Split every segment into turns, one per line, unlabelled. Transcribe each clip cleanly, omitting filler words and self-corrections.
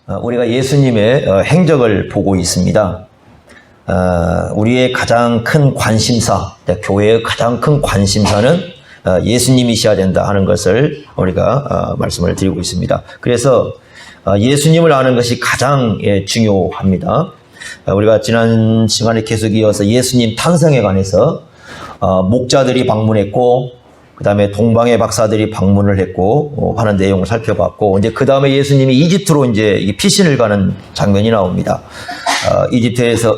우리가 예수님의 행적을 보고 있습니다. 우리의 가장 큰 관심사, 교회의 가장 큰 관심사는 예수님이셔야 된다 하는 것을 우리가 말씀을 드리고 있습니다. 그래서 예수님을 아는 것이 가장 중요합니다. 우리가 지난 시간에 계속 이어서 예수님 탄생에 관해서 목자들이 방문했고, 그 다음에 동방의 박사들이 방문을 했고 하는 내용을 살펴봤고, 이제 그 다음에 예수님이 이집트로 이제 피신을 가는 장면이 나옵니다. 이집트에서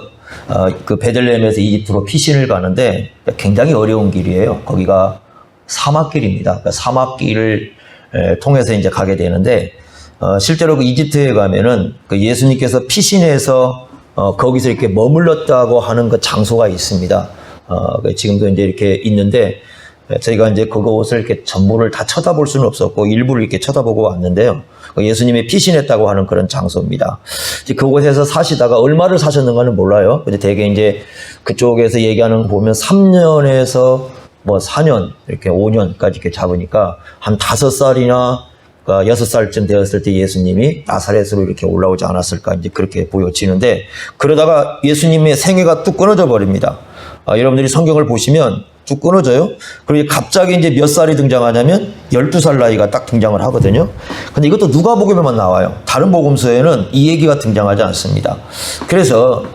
그 베들레헴에서 이집트로 피신을 가는데 굉장히 어려운 길이에요. 거기가 사막길입니다. 그러니까 사막길을 통해서 이제 가게 되는데, 실제로 그 이집트에 가면은 그 예수님께서 피신해서 거기서 이렇게 머물렀다고 하는 그 장소가 있습니다. 지금도 이제 이렇게 있는데, 저희가 이제 그것을 이렇게 전부를 다 쳐다볼 수는 없었고 일부를 이렇게 쳐다보고 왔는데요. 예수님이 피신했다고 하는 그런 장소입니다. 이제 그곳에서 사시다가 얼마를 사셨는가는 몰라요. 근데 대개 이제 그쪽에서 얘기하는 거 보면 3년에서 뭐 4년, 이렇게 5년까지 이렇게 잡으니까 한 5살이나 6살쯤 되었을 때 예수님이 나사렛으로 이렇게 올라오지 않았을까, 이제 그렇게 보여지는데, 그러다가 예수님의 생애가 뚝 끊어져 버립니다. 여러분들이 성경을 보시면 쭉 끊어져요. 그리고 갑자기 이제 몇 살이 등장하냐면 12살 나이가 딱 등장을 하거든요. 근데 이것도 누가복음에만 나와요. 다른 복음서에는 이 얘기가 등장하지 않습니다. 그래서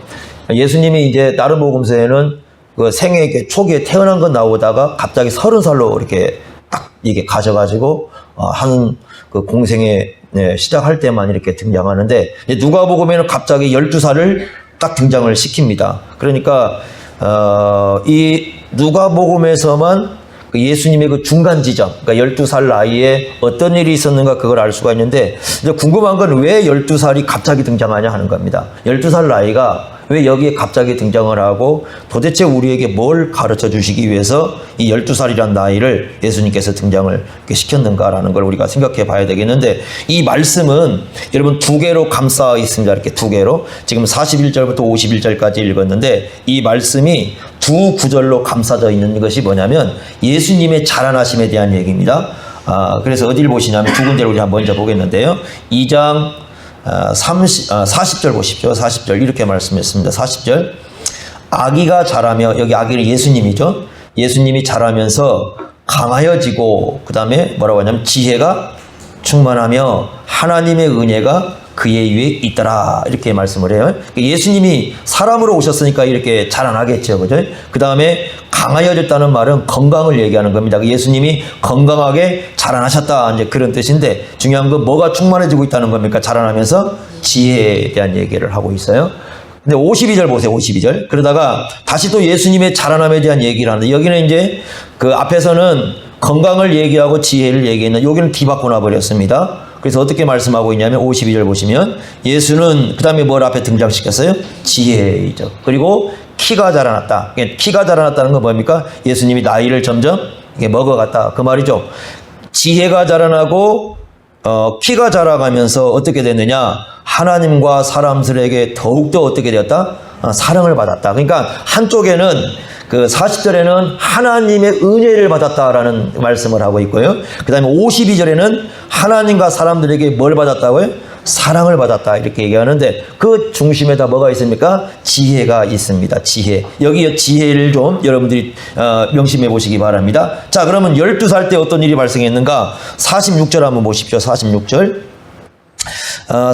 예수님이 이제 다른 복음서에는 그 생애 초기에 태어난 건 나오다가 갑자기 30살로 이렇게 딱 이게 가셔가지고 한 그 공생에 시작할 때만 이렇게 등장하는데, 누가복음에는 갑자기 12살을 딱 등장을 시킵니다. 그러니까 이 누가복음에서만 그 예수님의 그 중간 지점, 그러니까 12살 나이에 어떤 일이 있었는가 그걸 알 수가 있는데, 이제 궁금한 건 왜 12살이 갑자기 등장하냐 하는 겁니다. 12살 나이가 왜 여기에 갑자기 등장을 하고 도대체 우리에게 뭘 가르쳐 주시기 위해서 이 12살이란 나이를 예수님께서 등장을 시켰는가라는 걸 우리가 생각해 봐야 되겠는데, 이 말씀은 여러분 두 개로 감싸 있습니다. 이렇게 두 개로. 지금 41절부터 51절까지 읽었는데, 이 말씀이 두 구절로 감싸져 있는 것이 뭐냐면 예수님의 자라나심에 대한 얘기입니다. 그래서 어디를 보시냐면 두 군데를 우리 한번 먼저 보겠는데요. 2장 40절 보십시오. 40절 이렇게 말씀했습니다. 40절, 아기가 자라며, 여기 아기는 예수님이죠. 예수님이 자라면서 강하여지고, 그 다음에 뭐라고 하냐면 지혜가 충만하며 하나님의 은혜가 그의 위에 있더라, 이렇게 말씀을 해요. 예수님이 사람으로 오셨으니까 이렇게 자라나겠죠, 그죠? 그 다음에 강하여졌다는 말은 건강을 얘기하는 겁니다. 예수님이 건강하게 자라나셨다, 이제 그런 뜻인데, 중요한 건 뭐가 충만해지고 있다는 겁니까? 자라나면서 지혜에 대한 얘기를 하고 있어요. 근데 52절 보세요, 52절. 그러다가 다시 또 예수님의 자라남에 대한 얘기를 하는데, 여기는 이제 그 앞에서는 건강을 얘기하고 지혜를 얘기했는데, 여기는 뒤바꿔 놔버렸습니다. 그래서 어떻게 말씀하고 있냐면 52절 보시면 예수는 그 다음에 뭘 앞에 등장시켰어요? 지혜이죠. 그리고 키가 자라났다. 키가 자라났다는 건 뭡니까? 예수님이 나이를 점점 먹어갔다, 그 말이죠. 지혜가 자라나고 키가 자라가면서 어떻게 됐느냐? 하나님과 사람들에게 더욱더 어떻게 되었다? 사랑을 받았다. 그러니까 한쪽에는 그 40절에는 하나님의 은혜를 받았다라는 말씀을 하고 있고요. 그 다음에 52절에는 하나님과 사람들에게 뭘 받았다고요? 사랑을 받았다, 이렇게 얘기하는데, 그 중심에다 뭐가 있습니까? 지혜가 있습니다. 지혜. 여기 지혜를 좀 여러분들이 명심해 보시기 바랍니다. 자, 그러면 12살 때 어떤 일이 발생했는가? 46절 한번 보십시오. 46절.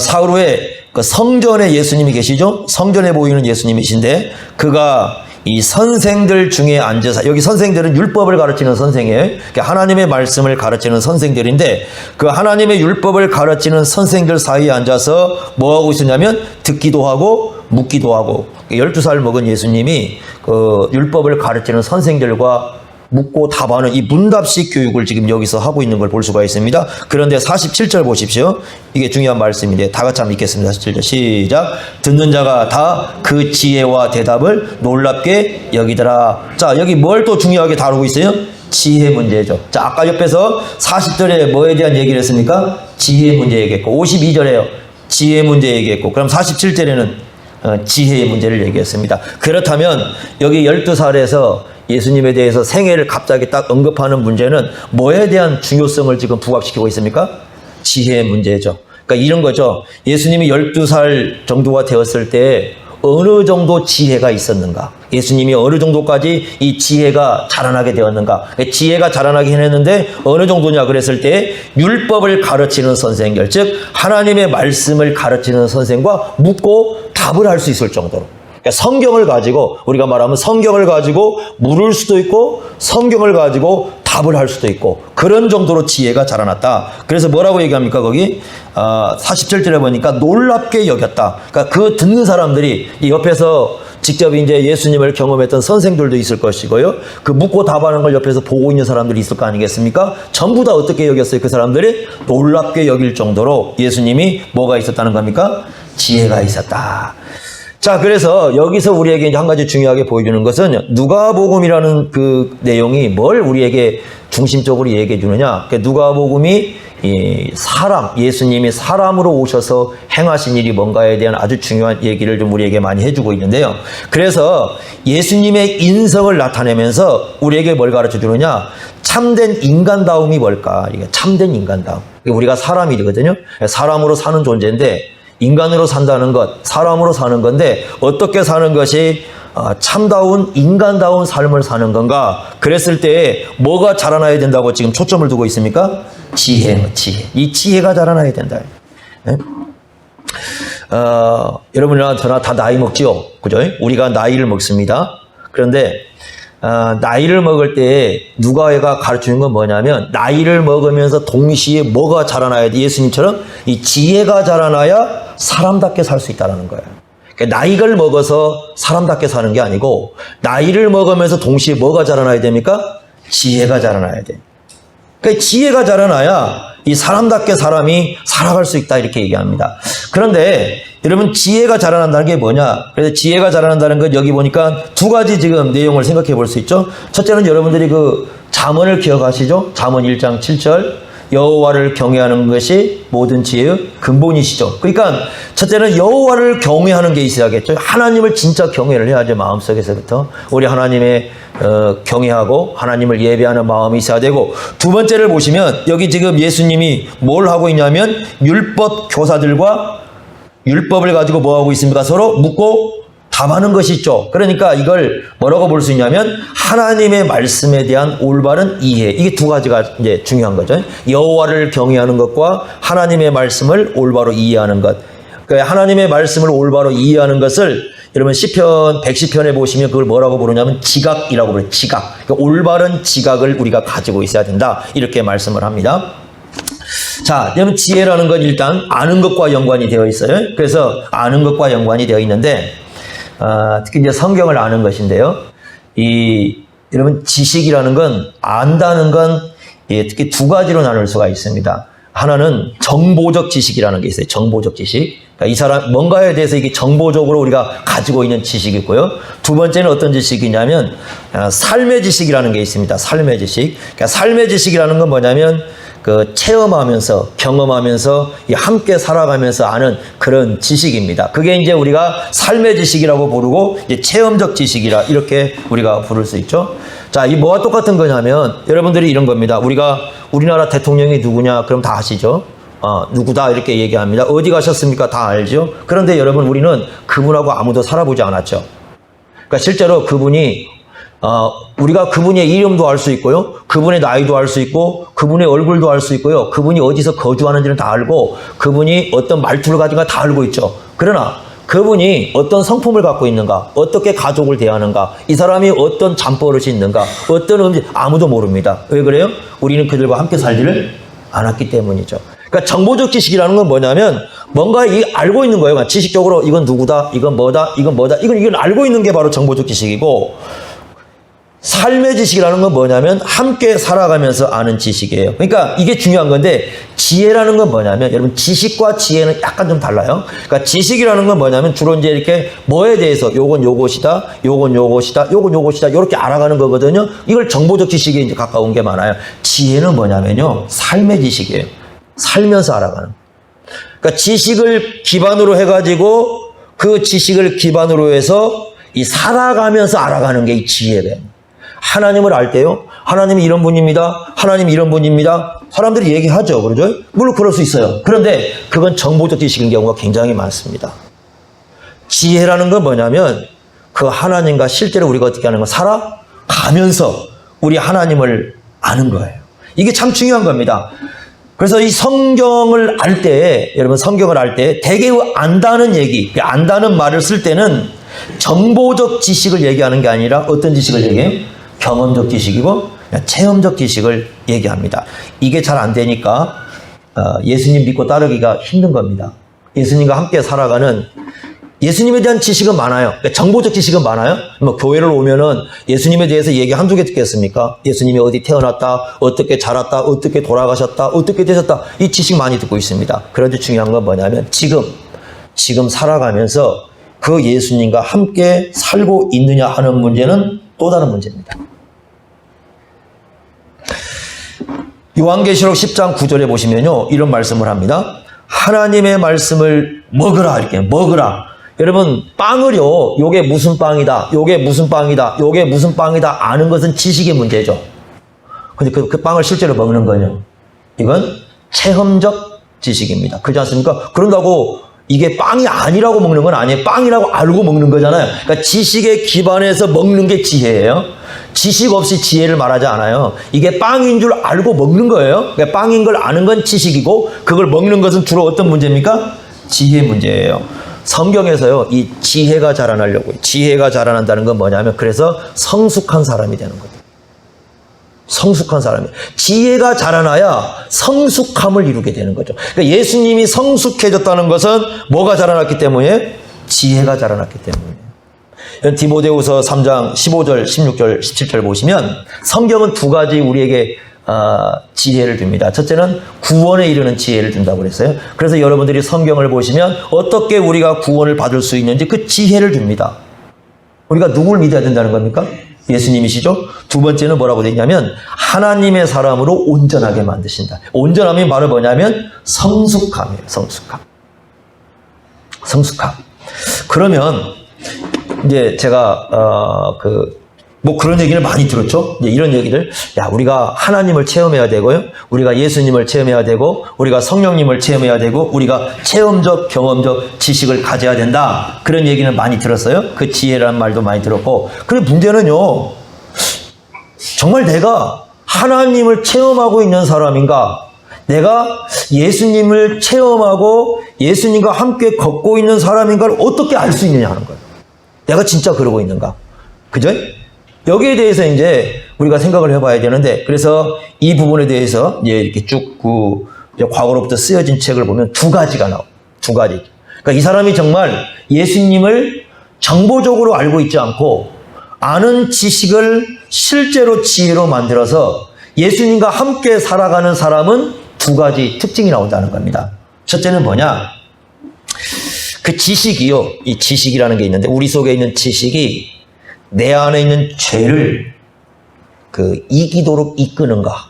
사흘 후에 그 성전에 예수님이 계시죠? 성전에 보이는 예수님이신데, 그가 이 선생들 중에 앉아서, 여기 선생들은 율법을 가르치는 선생이에요. 그러니까 하나님의 말씀을 가르치는 선생들인데, 그 하나님의 율법을 가르치는 선생들 사이에 앉아서 뭐 하고 있었냐면 듣기도 하고 묻기도 하고, 12살 먹은 예수님이 그 율법을 가르치는 선생들과 묻고 답하는 이 문답식 교육을 지금 여기서 하고 있는 걸 볼 수가 있습니다. 그런데 47절 보십시오. 이게 중요한 말씀인데 다 같이 한번 읽겠습니다. 47절 시작. 듣는 자가 다 그 지혜와 대답을 놀랍게 여기더라. 자, 여기 뭘 또 중요하게 다루고 있어요? 지혜 문제죠. 자, 아까 옆에서 40절에 뭐에 대한 얘기를 했습니까? 지혜 문제 얘기했고, 52절에요. 지혜 문제 얘기했고, 그럼 47절에는 지혜의 문제를 얘기했습니다. 그렇다면 여기 12살에서 예수님에 대해서 생애를 갑자기 딱 언급하는 문제는 뭐에 대한 중요성을 지금 부각시키고 있습니까? 지혜의 문제죠. 그러니까 이런 거죠. 예수님이 12살 정도가 되었을 때 어느 정도 지혜가 있었는가? 예수님이 어느 정도까지 이 지혜가 자라나게 되었는가? 지혜가 자라나게 해냈는데 어느 정도냐 그랬을 때 율법을 가르치는 선생, 즉 하나님의 말씀을 가르치는 선생과 묻고 답을 할 수 있을 정도로. 그러니까 성경을 가지고, 우리가 말하면 성경을 가지고 물을 수도 있고 성경을 가지고 답을 할 수도 있고 그런 정도로 지혜가 자라났다. 그래서 뭐라고 얘기합니까? 거기 47절에 보니까 놀랍게 여겼다. 그러니까 그 듣는 사람들이 이 옆에서 직접 이제 예수님을 경험했던 선생들도 있을 것이고요. 그 묻고 답하는 걸 옆에서 보고 있는 사람들이 있을 거 아니겠습니까? 전부 다 어떻게 여겼어요? 그 사람들이 놀랍게 여길 정도로 예수님이 뭐가 있었다는 겁니까? 지혜가 있었다. 자, 그래서 여기서 우리에게 이제 한 가지 중요하게 보여주는 것은 누가복음이라는 그 내용이 뭘 우리에게 중심적으로 얘기해 주느냐. 누가복음이 예수님이 사람으로 오셔서 행하신 일이 뭔가에 대한 아주 중요한 얘기를 좀 우리에게 많이 해주고 있는데요. 그래서 예수님의 인성을 나타내면서 우리에게 뭘 가르쳐 주느냐. 참된 인간다움이 뭘까? 이게 참된 인간다움. 우리가 사람이거든요. 사람으로 사는 존재인데 인간으로 산다는 것, 사람으로 사는 건데 어떻게 사는 것이 참다운 인간다운 삶을 사는 건가? 그랬을 때 뭐가 자라나야 된다고 지금 초점을 두고 있습니까? 지혜. 이 지혜가 자라나야 된다. 네? 여러분이나 저나 다 나이 먹지요, 그죠? 우리가 나이를 먹습니다. 그런데 나이를 먹을 때 누가가 가르치는 건 뭐냐면 나이를 먹으면서 동시에 뭐가 자라나야 돼? 예수님처럼 이 지혜가 자라나야 사람답게 살 수 있다는 거예요. 그러니까 나이를 먹어서 사람답게 사는 게 아니고 나이를 먹으면서 동시에 뭐가 자라나야 됩니까? 지혜가 자라나야 돼. 그러니까 지혜가 자라나야 이 사람답게 사람이 살아갈 수 있다 이렇게 얘기합니다. 그런데 여러분 지혜가 자라난다는 게 뭐냐? 그래서 지혜가 자라난다는 건 여기 보니까 두 가지 지금 내용을 생각해 볼 수 있죠. 첫째는 여러분들이 그 잠언을 기억하시죠? 잠언 1장 7절 여호와를 경외하는 것이 모든 지혜의 근본이시죠. 그러니까 첫째는 여호와를 경외하는 게 있어야겠죠. 하나님을 진짜 경외를 해야죠. 마음속에서부터 우리 하나님의 경외하고 하나님을 예배하는 마음이 있어야 되고, 두 번째를 보시면 여기 지금 예수님이 뭘 하고 있냐면 율법 교사들과 율법을 가지고 뭐 하고 있습니까? 서로 묻고 답하는 것이 있죠. 그러니까 이걸 뭐라고 볼 수 있냐면 하나님의 말씀에 대한 올바른 이해, 이게 두 가지가 이제 중요한 거죠. 여호와를 경외하는 것과 하나님의 말씀을 올바로 이해하는 것. 그러니까 하나님의 말씀을 올바로 이해하는 것을 여러분 시편 110편에 보시면 그걸 뭐라고 부르냐면 지각이라고 부르요. 지각. 그러니까 올바른 지각을 우리가 가지고 있어야 된다 이렇게 말씀을 합니다. 자, 그러면 지혜라는 건 일단 아는 것과 연관이 되어 있어요. 그래서 아는 것과 연관이 되어 있는데 특히 이제 성경을 아는 것인데요. 여러분 지식이라는 건 안다는 건 특히 두 가지로 나눌 수가 있습니다. 하나는 정보적 지식이라는 게 있어요. 정보적 지식. 그러니까 이 사람 뭔가에 대해서 이게 정보적으로 우리가 가지고 있는 지식이 있고요. 두 번째는 어떤 지식이냐면 삶의 지식이라는 게 있습니다. 삶의 지식. 그러니까 삶의 지식이라는 건 뭐냐면 그 체험하면서 경험하면서 함께 살아가면서 아는 그런 지식입니다. 그게 이제 우리가 삶의 지식이라고 부르고 이제 체험적 지식이라 이렇게 우리가 부를 수 있죠. 자, 이 뭐가 똑같은 거냐면 여러분들이 이런 겁니다. 우리나라 대통령이 누구냐? 그럼 다 아시죠? 누구다 이렇게 얘기합니다. 어디 가셨습니까? 다 알죠? 그런데 여러분 우리는 그분하고 아무도 살아보지 않았죠. 그러니까 실제로 그분이 우리가 그분의 이름도 알 수 있고요. 그분의 나이도 알 수 있고 그분의 얼굴도 알 수 있고요. 그분이 어디서 거주하는지는 다 알고 그분이 어떤 말투를 가진가 다 알고 있죠. 그러나 그분이 어떤 성품을 갖고 있는가, 어떻게 가족을 대하는가, 이 사람이 어떤 잠버릇이 있는가, 어떤 음식 아무도 모릅니다. 왜 그래요? 우리는 그들과 함께 살지를 않았기 때문이죠. 그러니까 정보적 지식이라는 건 뭐냐면 뭔가 알고 있는 거예요. 지식적으로 이건 누구다, 이건 뭐다, 이건 뭐다, 이건 알고 있는 게 바로 정보적 지식이고, 삶의 지식이라는 건 뭐냐면 함께 살아가면서 아는 지식이에요. 그러니까 이게 중요한 건데 지혜라는 건 뭐냐면 여러분 지식과 지혜는 약간 좀 달라요. 그러니까 지식이라는 건 뭐냐면 주로 이제 이렇게 뭐에 대해서 요건 요것이다, 요건 요것이다, 요건 요것이다 이렇게 알아가는 거거든요. 이걸 정보적 지식에 이제 가까운 게 많아요. 지혜는 뭐냐면요 삶의 지식이에요. 살면서 알아가는. 그러니까 지식을 기반으로 해가지고 그 지식을 기반으로 해서 이 살아가면서 알아가는 게 이 지혜예요. 하나님을 알 때요. 하나님이 이런 분입니다. 하나님이 이런 분입니다. 사람들이 얘기하죠. 그러죠? 물론 그럴 수 있어요. 그런데 그건 정보적 지식인 경우가 굉장히 많습니다. 지혜라는 건 뭐냐면 그 하나님과 실제로 우리가 어떻게 하는 거 살아가면서 우리 하나님을 아는 거예요. 이게 참 중요한 겁니다. 그래서 이 성경을 알 때, 여러분 성경을 알 때 되게 안다는 얘기, 안다는 말을 쓸 때는 정보적 지식을 얘기하는 게 아니라 어떤 지식을 얘기해요? 경험적 지식이고 체험적 지식을 얘기합니다. 이게 잘 안 되니까 예수님 믿고 따르기가 힘든 겁니다. 예수님과 함께 살아가는 예수님에 대한 지식은 많아요. 그러니까 정보적 지식은 많아요. 뭐 교회를 오면은 예수님에 대해서 얘기 한두 개 듣겠습니까? 예수님이 어디 태어났다, 어떻게 자랐다, 어떻게 돌아가셨다, 어떻게 되셨다. 이 지식 많이 듣고 있습니다. 그런데 중요한 건 뭐냐면 지금 살아가면서 그 예수님과 함께 살고 있느냐 하는 문제는 또 다른 문제입니다. 요한계시록 10장 9절에 보시면요, 이런 말씀을 합니다. 하나님의 말씀을 먹으라, 이렇게 먹으라. 여러분, 빵을요, 요게 무슨 빵이다, 요게 무슨 빵이다, 요게 무슨 빵이다 아는 것은 지식의 문제죠. 근데 그 빵을 실제로 먹는 거요, 이건 체험적 지식입니다. 그렇지 않습니까? 그런다고 이게 빵이 아니라고 먹는 건 아니에요. 빵이라고 알고 먹는 거잖아요. 그러니까 지식에 기반해서 먹는 게 지혜예요. 지식 없이 지혜를 말하지 않아요. 이게 빵인 줄 알고 먹는 거예요. 그러니까 빵인 걸 아는 건 지식이고 그걸 먹는 것은 주로 어떤 문제입니까? 지혜 문제예요. 성경에서요, 이 지혜가 자라나려고, 지혜가 자라난다는 건 뭐냐면 그래서 성숙한 사람이 되는 거예요. 성숙한 사람이. 지혜가 자라나야 성숙함을 이루게 되는 거죠. 그러니까 예수님이 성숙해졌다는 것은 뭐가 자라났기 때문에? 지혜가 자라났기 때문에. 디모데후서 3장 15절, 16절, 17절 보시면 성경은 두 가지 우리에게 지혜를 줍니다. 첫째는 구원에 이르는 지혜를 준다고 그랬어요. 그래서 여러분들이 성경을 보시면 어떻게 우리가 구원을 받을 수 있는지 그 지혜를 줍니다. 우리가 누구를 믿어야 된다는 겁니까? 예수님이시죠? 두 번째는 뭐라고 되어 있냐면 하나님의 사람으로 온전하게 만드신다. 온전함이 바로 뭐냐면 성숙함이에요. 성숙함. 그러면 이제 제가 뭐 그런 얘기를 많이 들었죠. 이제 이런 얘기를, 야, 우리가 하나님을 체험해야 되고요, 우리가 예수님을 체험해야 되고, 우리가 성령님을 체험해야 되고, 우리가 체험적 경험적 지식을 가져야 된다. 그런 얘기는 많이 들었어요. 그 지혜라는 말도 많이 들었고. 근데 문제는요, 정말 내가 하나님을 체험하고 있는 사람인가, 내가 예수님을 체험하고 예수님과 함께 걷고 있는 사람인가를 어떻게 알 수 있느냐 하는 거예요. 내가 진짜 그러고 있는가. 그죠? 여기에 대해서 이제 우리가 생각을 해봐야 되는데, 그래서 이 부분에 대해서 이제 이렇게 쭉 과거로부터 쓰여진 책을 보면 두 가지가 나와요. 두 가지. 그러니까 이 사람이 정말 예수님을 정보적으로 알고 있지 않고 아는 지식을 실제로 지혜로 만들어서 예수님과 함께 살아가는 사람은 두 가지 특징이 나온다는 겁니다. 첫째는 뭐냐? 그 지식이요. 이 지식이라는 게 있는데 우리 속에 있는 지식이 내 안에 있는 죄를 이기도록 이끄는가.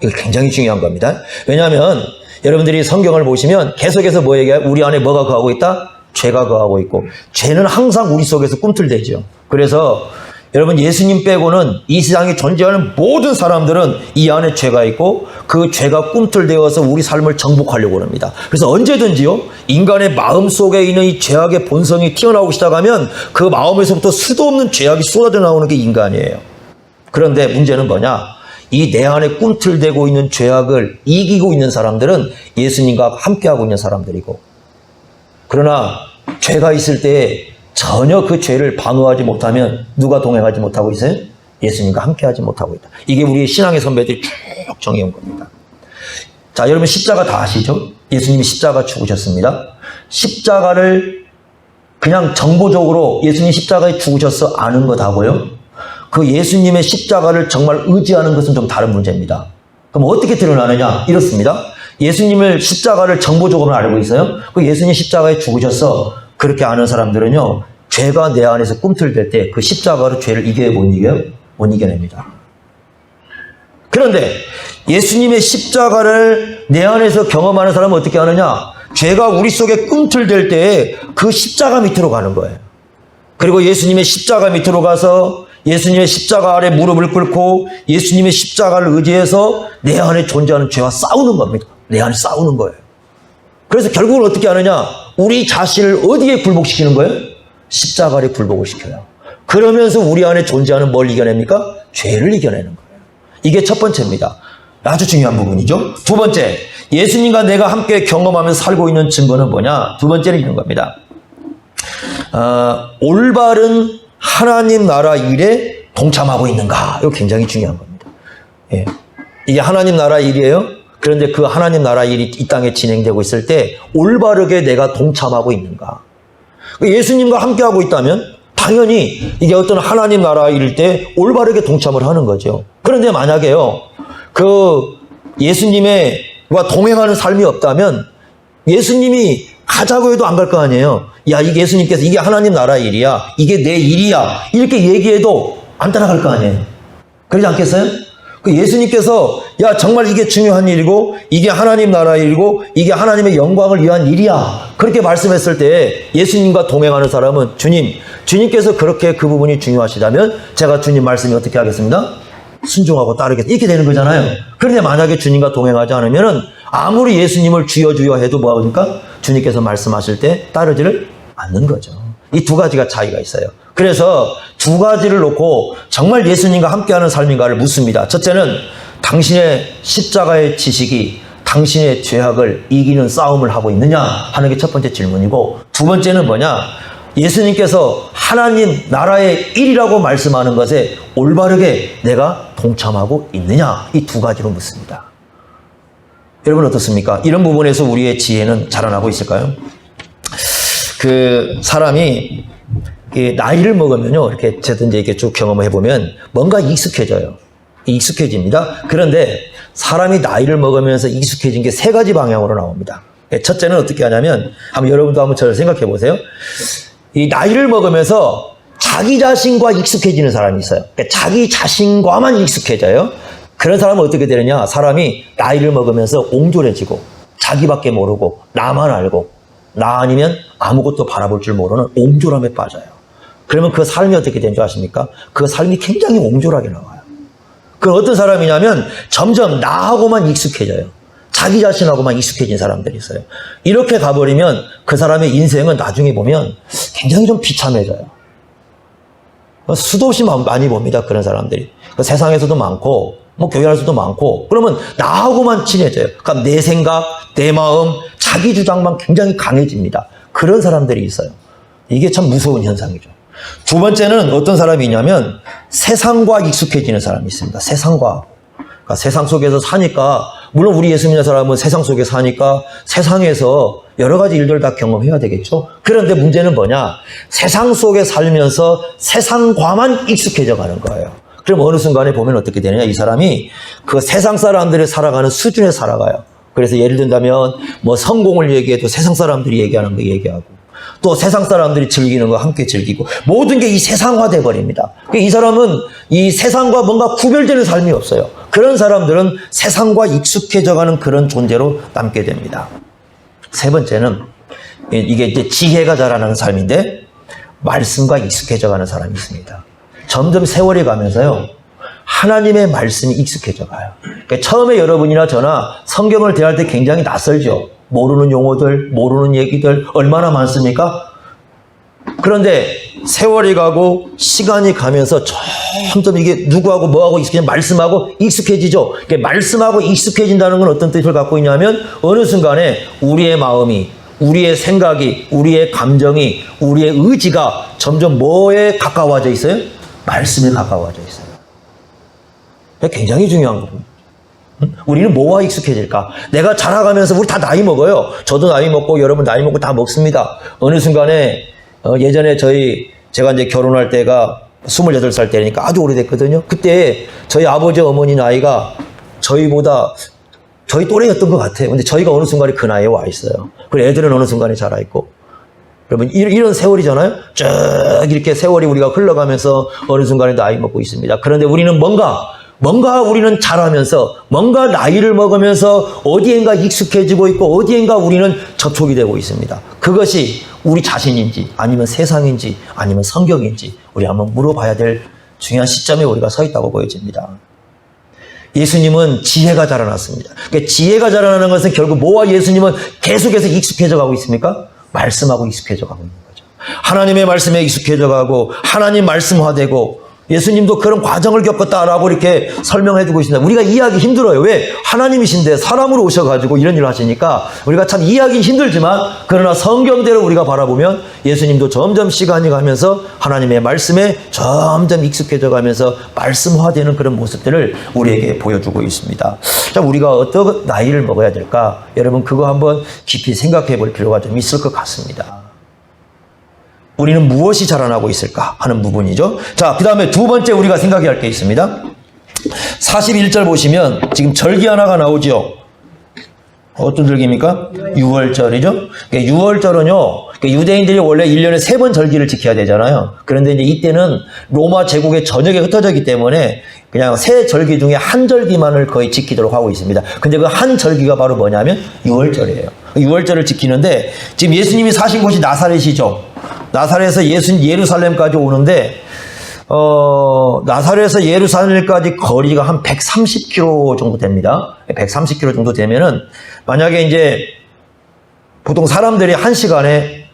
이거 굉장히 중요한 겁니다. 왜냐하면 여러분들이 성경을 보시면 계속해서 뭐 얘기해요? 우리 안에 뭐가 거하고 있다? 죄가 거하고 있고, 죄는 항상 우리 속에서 꿈틀대죠. 그래서 여러분, 예수님 빼고는 이 세상에 존재하는 모든 사람들은 이 안에 죄가 있고 그 죄가 꿈틀대어서 우리 삶을 정복하려고 합니다. 그래서 언제든지요, 인간의 마음 속에 있는 이 죄악의 본성이 튀어나오기 시작하면 그 마음에서부터 수도 없는 죄악이 쏟아져 나오는 게 인간이에요. 그런데 문제는 뭐냐? 이 내 안에 꿈틀대고 있는 죄악을 이기고 있는 사람들은 예수님과 함께하고 있는 사람들이고, 그러나 죄가 있을 때 전혀 그 죄를 방어하지 못하면 누가 동행하지 못하고 있어요? 예수님과 함께하지 못하고 있다. 이게 우리의 신앙의 선배들이 쭉 정해온 겁니다. 자, 여러분 십자가 다 아시죠? 예수님이 십자가 죽으셨습니다. 십자가를 그냥 정보적으로 예수님 십자가에 죽으셔서 아는 것하고요, 그 예수님의 십자가를 정말 의지하는 것은 좀 다른 문제입니다. 그럼 어떻게 드러나느냐? 이렇습니다. 예수님을 십자가를 정보적으로 알고 있어요. 그 예수님 십자가에 죽으셔서 그렇게 아는 사람들은요, 죄가 내 안에서 꿈틀댈 때 그 십자가로 죄를 이겨야 못 이겨요? 못 이겨냅니다. 그런데 예수님의 십자가를 내 안에서 경험하는 사람은 어떻게 하느냐? 죄가 우리 속에 꿈틀댈 때 그 십자가 밑으로 가는 거예요. 그리고 예수님의 십자가 밑으로 가서 예수님의 십자가 아래 무릎을 꿇고 예수님의 십자가를 의지해서 내 안에 존재하는 죄와 싸우는 겁니다. 내 안에 싸우는 거예요. 그래서 결국은 어떻게 하느냐? 우리 자신을 어디에 굴복시키는 거예요? 십자가 아래 굴복을 시켜요. 그러면서 우리 안에 존재하는 뭘 이겨냅니까? 죄를 이겨내는 거예요. 이게 첫 번째입니다. 아주 중요한 부분이죠. 두 번째, 예수님과 내가 함께 경험하면서 살고 있는 증거는 뭐냐? 두 번째는 이런 겁니다. 올바른 하나님 나라 일에 동참하고 있는가? 이거 굉장히 중요한 겁니다. 예. 이게 하나님 나라 일이에요. 그런데 그 하나님 나라 일이 이 땅에 진행되고 있을 때 올바르게 내가 동참하고 있는가? 예수님과 함께하고 있다면 당연히 이게 어떤 하나님 나라 일일 때 올바르게 동참을 하는 거죠. 그런데 만약에요, 예수님과 동행하는 삶이 없다면 예수님이 가자고 해도 안 갈 거 아니에요. 야, 이게 예수님께서 이게 하나님 나라 일이야. 이게 내 일이야. 이렇게 얘기해도 안 따라갈 거 아니에요. 그러지 않겠어요? 그 예수님께서 야, 정말 이게 중요한 일이고 이게 하나님 나라 일이고 이게 하나님의 영광을 위한 일이야. 그렇게 말씀했을 때 예수님과 동행하는 사람은 주님께서 그렇게 그 부분이 중요하시다면 제가 주님 말씀이 어떻게 하겠습니다? 순종하고 따르겠다. 이렇게 되는 거잖아요. 그런데 만약에 주님과 동행하지 않으면은 아무리 예수님을 주여 주여 해도 뭐합니까? 주님께서 말씀하실 때 따르지를 않는 거죠. 이 두 가지가 차이가 있어요. 그래서 두 가지를 놓고 정말 예수님과 함께하는 삶인가를 묻습니다. 첫째는 당신의 십자가의 지식이 당신의 죄악을 이기는 싸움을 하고 있느냐 하는 게 첫 번째 질문이고, 두 번째는 뭐냐? 예수님께서 하나님 나라의 일이라고 말씀하는 것에 올바르게 내가 동참하고 있느냐, 이 두 가지로 묻습니다. 여러분 어떻습니까? 이런 부분에서 우리의 지혜는 자라나고 있을까요? 그 사람이 나이를 먹으면요, 이렇게 저도 이제 쭉 경험을 해보면 뭔가 익숙해져요. 익숙해집니다. 그런데 사람이 나이를 먹으면서 익숙해진 게 세 가지 방향으로 나옵니다. 첫째는 어떻게 하냐면, 여러분도 한번 저를 생각해 보세요. 이 나이를 먹으면서 자기 자신과 익숙해지는 사람이 있어요. 그러니까 자기 자신과만 익숙해져요. 그런 사람은 어떻게 되느냐? 사람이 나이를 먹으면서 옹졸해지고 자기밖에 모르고 나만 알고 나 아니면 아무것도 바라볼 줄 모르는 옹졸함에 빠져요. 그러면 그 삶이 어떻게 되는 줄 아십니까? 그 삶이 굉장히 옹졸하게 나와요. 그럼 어떤 사람이냐면 점점 나하고만 익숙해져요. 자기 자신하고만 익숙해진 사람들이 있어요. 이렇게 가버리면 그 사람의 인생은 나중에 보면 굉장히 좀 비참해져요. 수도 없이 많이 봅니다. 그런 사람들이. 세상에서도 많고 교회 안에서도 많고, 그러면 나하고만 친해져요. 그러니까 내 생각, 내 마음, 자기 주장만 굉장히 강해집니다. 그런 사람들이 있어요. 이게 참 무서운 현상이죠. 두 번째는 어떤 사람이 있냐면 세상과 익숙해지는 사람이 있습니다. 세상과. 그러니까 세상 속에서 사니까, 물론 우리 예수 믿는 사람은 세상 속에 사니까 세상에서 여러 가지 일들을 다 경험해야 되겠죠. 그런데 문제는 뭐냐? 세상 속에 살면서 세상과만 익숙해져 가는 거예요. 그럼 어느 순간에 보면 어떻게 되느냐? 이 사람이 그 세상 사람들이 살아가는 수준에 살아가요. 그래서 예를 든다면 성공을 얘기해도 세상 사람들이 얘기하는 거 얘기하고, 또 세상 사람들이 즐기는 거 함께 즐기고, 모든 게 이 세상화돼 버립니다. 이 사람은 이 세상과 뭔가 구별되는 삶이 없어요. 그런 사람들은 세상과 익숙해져가는 그런 존재로 남게 됩니다. 세 번째는 이게 이제 지혜가 자라나는 삶인데, 말씀과 익숙해져가는 사람이 있습니다. 점점 세월이 가면서요, 하나님의 말씀이 익숙해져 가요. 그러니까 처음에 여러분이나 저나 성경을 대할 때 굉장히 낯설죠. 모르는 용어들, 모르는 얘기들 얼마나 많습니까? 그런데 세월이 가고 시간이 가면서 점점 이게 누구하고 뭐하고 익숙해지면 말씀하고 익숙해지죠. 그러니까 말씀하고 익숙해진다는 건 어떤 뜻을 갖고 있냐면, 어느 순간에 우리의 마음이, 우리의 생각이, 우리의 감정이, 우리의 의지가 점점 뭐에 가까워져 있어요? 말씀에 가까워져 있어요. 굉장히 중요한 거고. 우리는 뭐와 익숙해질까? 내가 자라가면서, 우리 다 나이 먹어요. 저도 나이 먹고 여러분 나이 먹고 다 먹습니다. 어느 순간에 예전에 제가 이제 결혼할 때가 28살 때니까 아주 오래됐거든요. 그때 저희 아버지 어머니 나이가 저희 또래였던 것 같아요. 근데 저희가 어느 순간에 그 나이에 와 있어요. 그리고 애들은 어느 순간에 자라 있고. 여러분, 이런 세월이잖아요? 쭉 이렇게 세월이 우리가 흘러가면서 어느 순간에 나이 먹고 있습니다. 그런데 우리는 뭔가 우리는 자라면서, 뭔가 나이를 먹으면서 어디엔가 익숙해지고 있고, 어디엔가 우리는 접촉이 되고 있습니다. 그것이 우리 자신인지, 아니면 세상인지, 아니면 성경인지, 우리 한번 물어봐야 될 중요한 시점에 우리가 서 있다고 보여집니다. 예수님은 지혜가 자라났습니다. 그러니까 지혜가 자라나는 것은 결국 뭐와 예수님은 계속해서 익숙해져 가고 있습니까? 말씀하고 익숙해져 가고 있는 거죠. 하나님의 말씀에 익숙해져 가고 하나님 말씀화되고 예수님도 그런 과정을 겪었다라고 이렇게 설명해 주고 있습니다. 우리가 이해하기 힘들어요. 왜? 하나님이신데 사람으로 오셔가지고 이런 일을 하시니까 우리가 참 이해하기 힘들지만 그러나 성경대로 우리가 바라보면 예수님도 점점 시간이 가면서 하나님의 말씀에 점점 익숙해져 가면서 말씀화되는 그런 모습들을 우리에게 보여주고 있습니다. 자, 우리가 어떤 나이를 먹어야 될까? 여러분 그거 한번 깊이 생각해 볼 필요가 좀 있을 것 같습니다. 우리는 무엇이 자라나고 있을까 하는 부분이죠. 자, 그 다음에 두 번째 우리가 생각해야 할 게 있습니다. 41절 보시면 지금 절기 하나가 나오죠. 어떤 절기입니까? 유월절이죠. 그러니까 유월절은요, 그러니까 유대인들이 원래 1년에 3번 절기를 지켜야 되잖아요. 그런데 이제 이때는 로마 제국의 전역에 흩어졌기 때문에 그냥 3절기 중에 한 절기만을 거의 지키도록 하고 있습니다. 근데 그 한 절기가 바로 뭐냐면 유월절이에요. 유월절을 지키는데 지금 예수님이 사신 곳이 나사렛이죠. 나사렛에서 예루살렘까지 오는데 나사렛에서 예루살렘까지 거리가 한 130km 정도 됩니다. 130km 정도 되면은 만약에 이제 보통 사람들이 1시간에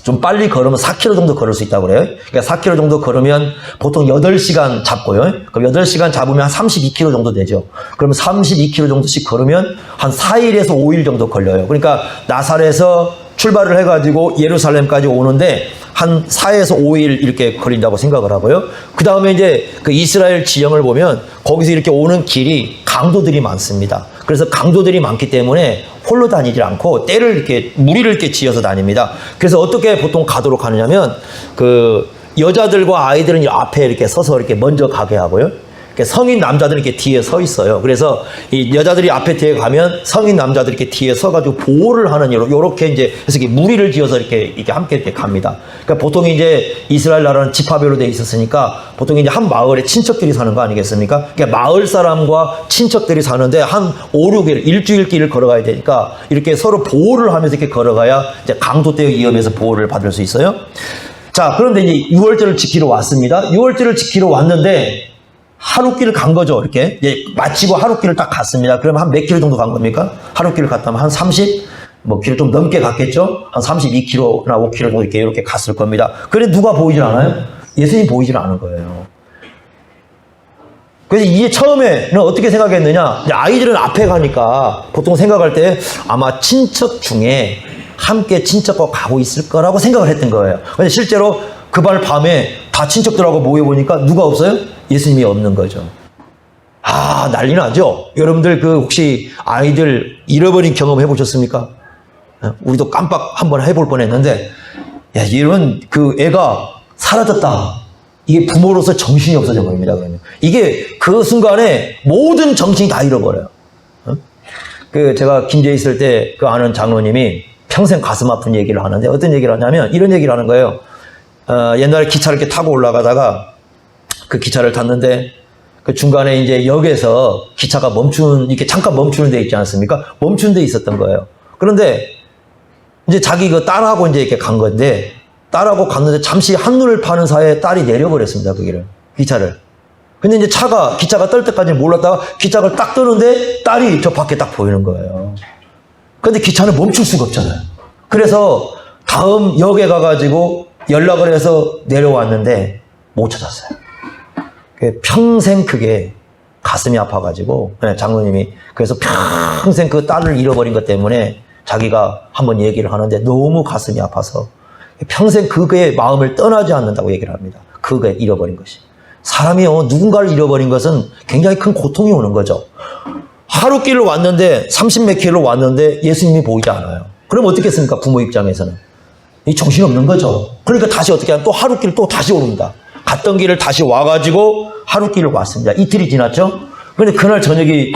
좀 빨리 걸으면 4km 정도 걸을 수 있다고 그래요. 그러니까 4km 정도 걸으면 보통 8시간 잡고요. 그럼 8시간 잡으면 한 32km 정도 되죠. 그러면 32km 정도씩 걸으면 한 4일에서 5일 정도 걸려요. 그러니까 나사렛에서 출발을 해가지고 예루살렘까지 오는데 한 4에서 5일 이렇게 걸린다고 생각을 하고요. 그 다음에 이제 그 이스라엘 지형을 보면 거기서 이렇게 오는 길이 강도들이 많습니다. 그래서 강도들이 많기 때문에 홀로 다니지 않고 떼를 이렇게 무리를 이렇게 지어서 다닙니다. 그래서 어떻게 보통 가도록 하느냐면 그 여자들과 아이들은 앞에 이렇게 서서 이렇게 먼저 가게 하고요. 성인 남자들은 이렇게 뒤에 서 있어요. 그래서 이 여자들이 앞에 뒤에 가면 성인 남자들이 이렇게 뒤에 서가지고 보호를 하는 요렇게 이제 그래서 이렇게 무리를 지어서 이렇게 함께 이렇게 갑니다. 그러니까 보통 이제 이스라엘 나라는 지파별로 돼 있었으니까 보통 이제 한 마을에 친척들이 사는 거 아니겠습니까? 그러니까 마을 사람과 친척들이 사는데 한 5, 6일 일주일 길을 걸어가야 되니까 이렇게 서로 보호를 하면서 이렇게 걸어가야 이제 강도 때의 위험에서 보호를 받을 수 있어요. 자, 그런데 이제 6월절을 지키러 왔습니다. 6월절을 지키러 왔는데 하루길을 간 거죠. 이렇게 마치고 하루길을 딱 갔습니다. 그러면 한 몇 킬로 정도 간 겁니까? 하루길을 갔다면 한 30, 킬로 좀 넘게 갔겠죠? 한 32km나 5km 정도 이렇게 갔을 겁니다. 그런데 누가 보이질 않아요? 예수님 보이질 않은 거예요. 그래서 이게 처음에는 어떻게 생각했느냐? 아이들은 앞에 가니까 보통 생각할 때 아마 친척 중에 함께 친척과 가고 있을 거라고 생각을 했던 거예요. 근데 실제로 그날 밤에 다 친척들하고 모여보니까 누가 없어요? 예수님이 없는 거죠. 아, 난리 나죠? 여러분들 혹시 아이들 잃어버린 경험 해보셨습니까? 우리도 깜빡 한번 해볼 뻔 했는데, 야, 이런 애가 사라졌다. 이게 부모로서 정신이 없어져 버립니다, 그러면. 이게 그 순간에 모든 정신이 다 잃어버려요. 제가 김제에 있을 때 아는 장로님이 평생 가슴 아픈 얘기를 하는데 어떤 얘기를 하냐면 이런 얘기를 하는 거예요. 옛날에 기차를 이렇게 타고 올라가다가 그 기차를 탔는데 그 중간에 이제 역에서 기차가 이렇게 잠깐 멈추는 데 있지 않습니까? 멈춘 데 있었던 거예요. 그런데 이제 자기 딸하고 이제 이렇게 간 건데 딸하고 갔는데 잠시 한눈을 파는 사이에 딸이 내려버렸습니다. 기차를. 근데 이제 기차가 뜰 때까지 몰랐다가 기차를 딱 뜨는데 딸이 저 밖에 딱 보이는 거예요. 근데 기차는 멈출 수가 없잖아요. 그래서 다음 역에 가가지고 연락을 해서 내려왔는데 못 찾았어요. 평생 그게 가슴이 아파가지고 장로님이 그래서 평생 그 딸을 잃어버린 것 때문에 자기가 한번 얘기를 하는데 너무 가슴이 아파서 평생 그의 마음을 떠나지 않는다고 얘기를 합니다. 그게 잃어버린 것이. 사람이요, 누군가를 잃어버린 것은 굉장히 큰 고통이 오는 거죠. 하루 길로 왔는데 30몇 킬로 왔는데 예수님이 보이지 않아요. 그럼 어떻게 했습니까? 부모 입장에서는 이 정신이 없는 거죠. 그러니까 다시 어떻게 하면 또 하루 길 또 다시 오릅니다. 갔던 길을 다시 와가지고 하루 길을 왔습니다. 이틀이 지났죠. 그런데 그날 저녁에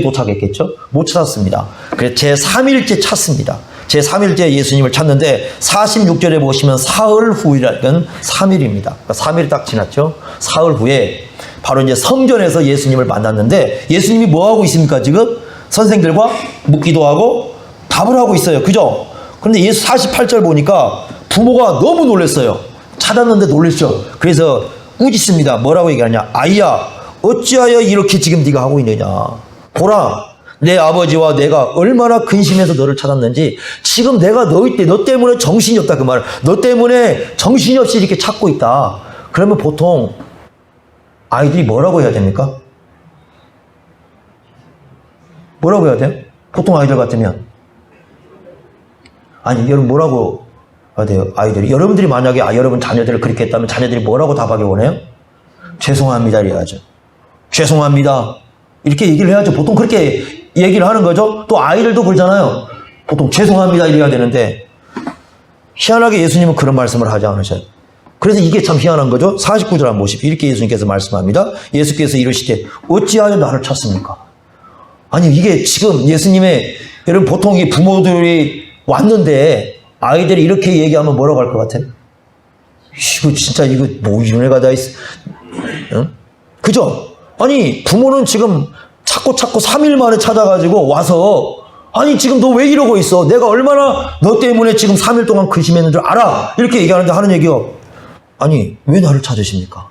도착했겠죠. 못 찾았습니다. 그래서 제3일째 찾습니다. 제3일째 예수님을 찾는데 46절에 보시면 사흘 후이라는 3일입니다. 그러니까 3일이 딱 지났죠. 사흘 후에 바로 이제 성전에서 예수님을 만났는데 예수님이 뭐 하고 있습니까? 지금 선생들과 묻기도 하고 답을 하고 있어요. 그죠? 그런데 예수 48절 보니까 부모가 너무 놀랐어요. 찾았는데 놀랬죠. 그래서 꾸짖습니다. 뭐라고 얘기하냐? 아이야, 어찌하여 이렇게 지금 네가 하고 있느냐? 보라, 내 아버지와 내가 얼마나 근심해서 너를 찾았는지 지금 내가 너 때문에 정신이 없다 그 말. 너 때문에 정신이 없이 이렇게 찾고 있다. 그러면 보통 아이들이 뭐라고 해야 됩니까? 뭐라고 해야 돼요? 보통 아이들 같으면. 아니, 여러분 뭐라고 해야 돼요? 아이들이. 여러분들이 만약에 여러분 자녀들을 그렇게 했다면 자녀들이 뭐라고 답하기 원해요? 죄송합니다 이래야죠. 죄송합니다. 이렇게 얘기를 해야죠. 보통 그렇게 얘기를 하는 거죠. 또 아이들도 그러잖아요. 보통 죄송합니다 이래야 되는데 희한하게 예수님은 그런 말씀을 하지 않으셔요. 그래서 이게 참 희한한 거죠. 49절 한번 보십시오. 이렇게 예수님께서 말씀합니다. 예수께서 이르시되 어찌하여 나를 찾습니까? 아니 이게 지금 예수님의 여러분 보통 이 부모들이 왔는데 아이들이 이렇게 얘기하면 뭐라고 할 것 같아요? 이거 진짜 이거 뭐 이런 애가 다 있어. 응? 그죠? 아니 부모는 지금 찾고 3일 만에 찾아가지고 와서 아니 지금 너 왜 이러고 있어? 내가 얼마나 너 때문에 지금 3일 동안 근심했는 줄 알아? 이렇게 얘기하는데 하는 얘기요. 아니 왜 나를 찾으십니까?